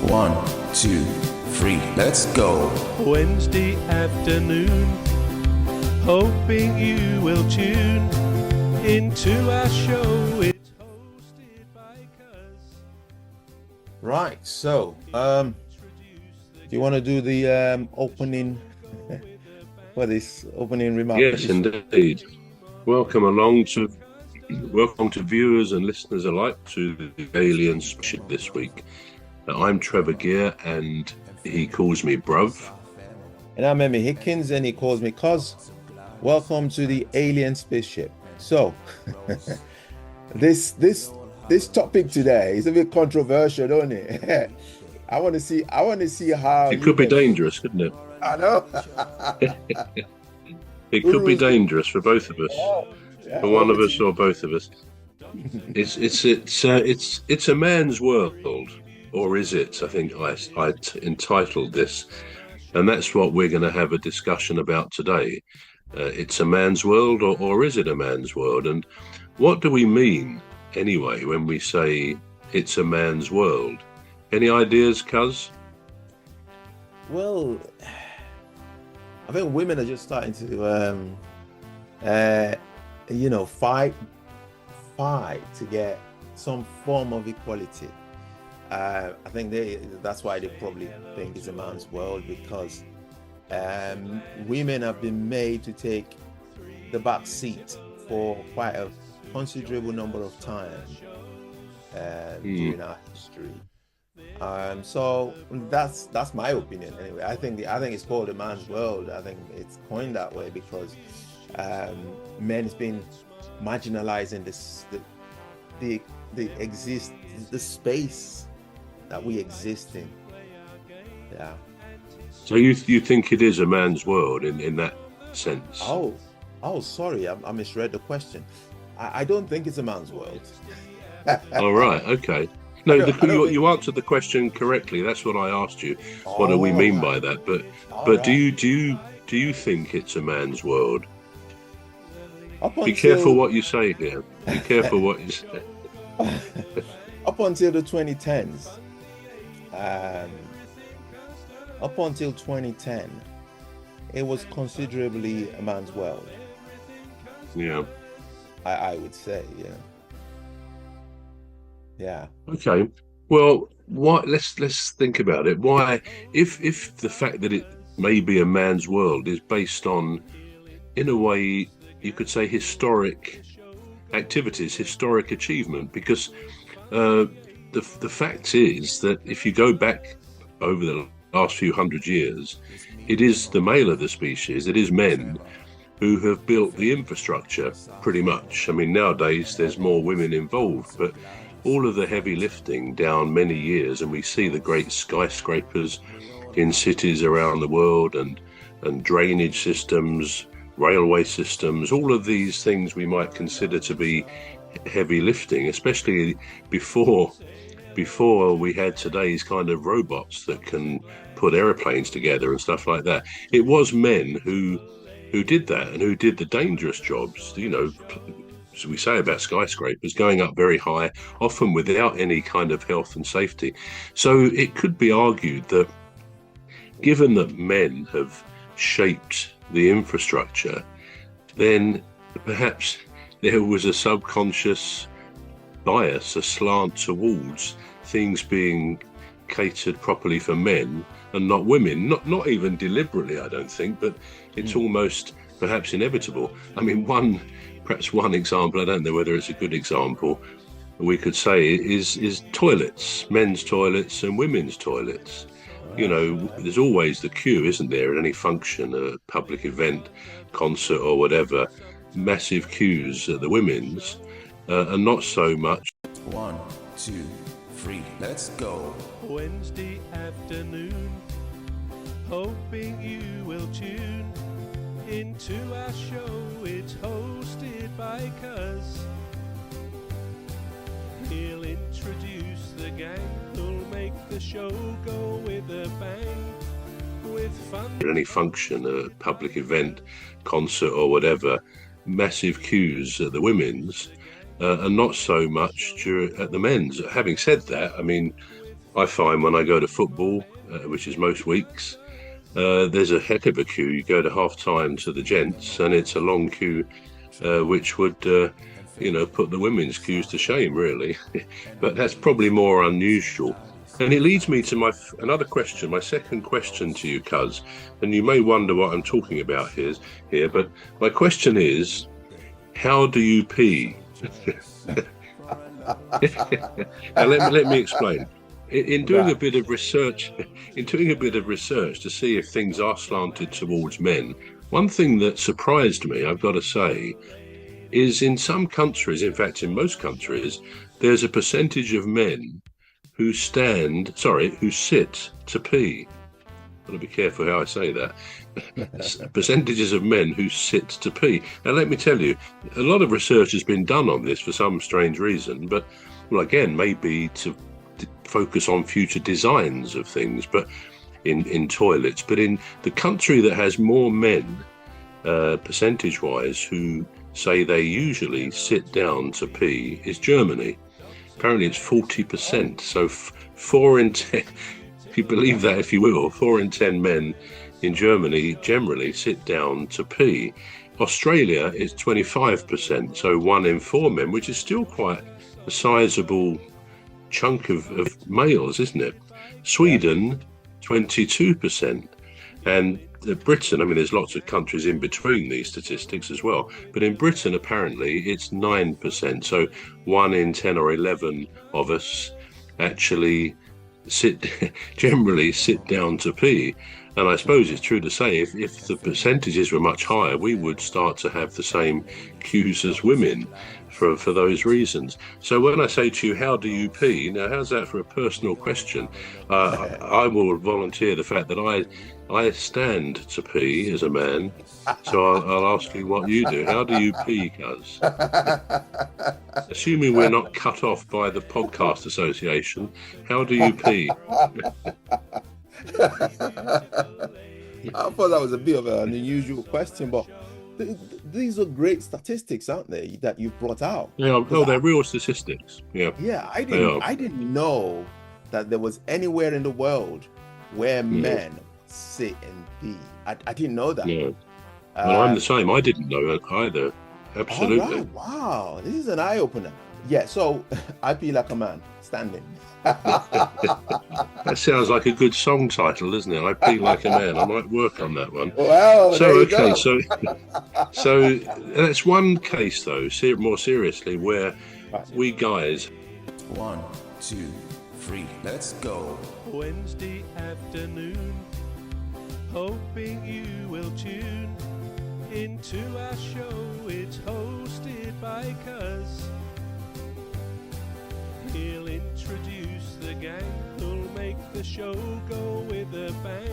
1, 2, 3, let's go. Wednesday afternoon, hoping you will tune into our show. It's hosted by Cuz. Right, so do you want to do the opening for this opening remark? Yes, indeed. Welcome to viewers and listeners alike to the Alien Spaceship this week. I'm Trevor Gear, and he calls me Bruv. And I'm Emmy Hikins, and he calls me Cuz. Welcome to the Alien Spaceship. So, this topic today is a bit controversial, don't it? I want to see how it could be dangerous, couldn't it? I know. It could be dangerous for both of us, for one of us or both of us. It's a man's world, or is it? I think I entitled this, and that's what we're going to have a discussion about today. It's a man's world, or is it a man's world? And what do we mean anyway when we say it's a man's world? Any ideas, Cuz? Well, I think women are just starting to, fight to get some form of equality. I think that's why they probably think it's a man's world, because women have been made to take the back seat for quite a considerable number of times during our history. So that's my opinion anyway. I think it's called a man's world. I think it's coined that way because men's been marginalizing the space that we exist in. Yeah. So you think it is a man's world in that sense? Oh, sorry, I misread the question. I don't think it's a man's world. All right, okay. No, you answered the question correctly. That's what I asked you. What do we mean by that? But do you think it's a man's world? Be careful what you say here. Be careful what you say. Up until the 2010s, it was considerably a man's world. Yeah. I would say, yeah. Okay. Well, let's think about it. Why, if the fact that it may be a man's world is based on, in a way, you could say historic activities, historic achievement, because the fact is that if you go back over the last few hundred years, it is the male of the species, it is men who have built the infrastructure pretty much. I mean, nowadays there's more women involved, but all of the heavy lifting down many years, and we see the great skyscrapers in cities around the world, and drainage systems, railway systems, all of these things we might consider to be heavy lifting, especially before we had today's kind of robots that can put airplanes together and stuff like that. It was men who did that, and who did the dangerous jobs, as we say about skyscrapers, going up very high, often without any kind of health and safety. So it could be argued that given that men have shaped the infrastructure, then perhaps there was a subconscious bias, a slant towards things being catered properly for men and not women, not even deliberately, I don't think, but it's almost perhaps inevitable. I mean, perhaps one example, I don't know whether it's a good example, we could say is toilets, men's toilets and women's toilets. There's always the queue, isn't there, at any function, a public event, concert or whatever, massive queues at the women's, and not so much. 1, 2, 3, let's go. Wednesday afternoon, hoping you will tune into our show. It's hosted by Cuz. He'll introduce the gang who'll make the show go with a bang, with fun. At any function, a public event, concert or whatever, massive queues at the women's, and not so much at the men's. Having said that, I mean, I find when I go to football, which is most weeks, there's a heck of a queue. You go to half time to the gents, and it's a long queue, which would, put the women's queues to shame, really. But that's probably more unusual. And it leads me to another question, my second question to you, Cuz. And you may wonder what I'm talking about here, but my question is, how do you pee? Now, let me explain. In doing a bit of research, to see if things are slanted towards men, one thing that surprised me, I've got to say, is in some countries, in fact, in most countries, there's a percentage of men who sit to pee. I've got to be careful how I say that. Percentages of men who sit to pee. Now, let me tell you, a lot of research has been done on this for some strange reason, but, well, again, maybe to focus on future designs of things, but in toilets. But in the country that has more men, percentage-wise, who say they usually sit down to pee is Germany. Apparently it's 40%. So 4 in 10, if you believe that, if you will, 4 in 10 men in Germany generally sit down to pee. Australia is 25%, so 1 in 4 men, which is still quite a sizable chunk of males, isn't it? Sweden, 22%. And Britain, I mean, there's lots of countries in between these statistics as well, but in Britain, apparently, it's 9%. So 1 in 10 or 11 of us actually generally sit down to pee. And I suppose it's true to say if the percentages were much higher, we would start to have the same queues as women for those reasons. So when I say to you, how do you pee? Now, how's that for a personal question? I will volunteer the fact that I stand to pee as a man. So I'll ask you what you do. How do you pee, Cuz? Assuming we're not cut off by the Podcast Association, how do you pee? I thought that was a bit of an unusual question, but these are great statistics, aren't they, that you've brought out? Yeah, they're real statistics. Yeah, I didn't know that there was anywhere in the world where men sit and pee. I didn't know that. Yeah. Well, I'm the same. I didn't know it either. Absolutely. All right. Wow, this is an eye opener. Yeah, so I pee like a man, standing. That sounds like a good song title, doesn't it? I pee like a man. I might work on that one. Well, so so that's one case though. More seriously, where we guys. 1, 2, 3, let's go. Wednesday afternoon, hoping you will tune into our show. It's hosted by Cuz. He'll introduce the gang who'll make the show go with a bang.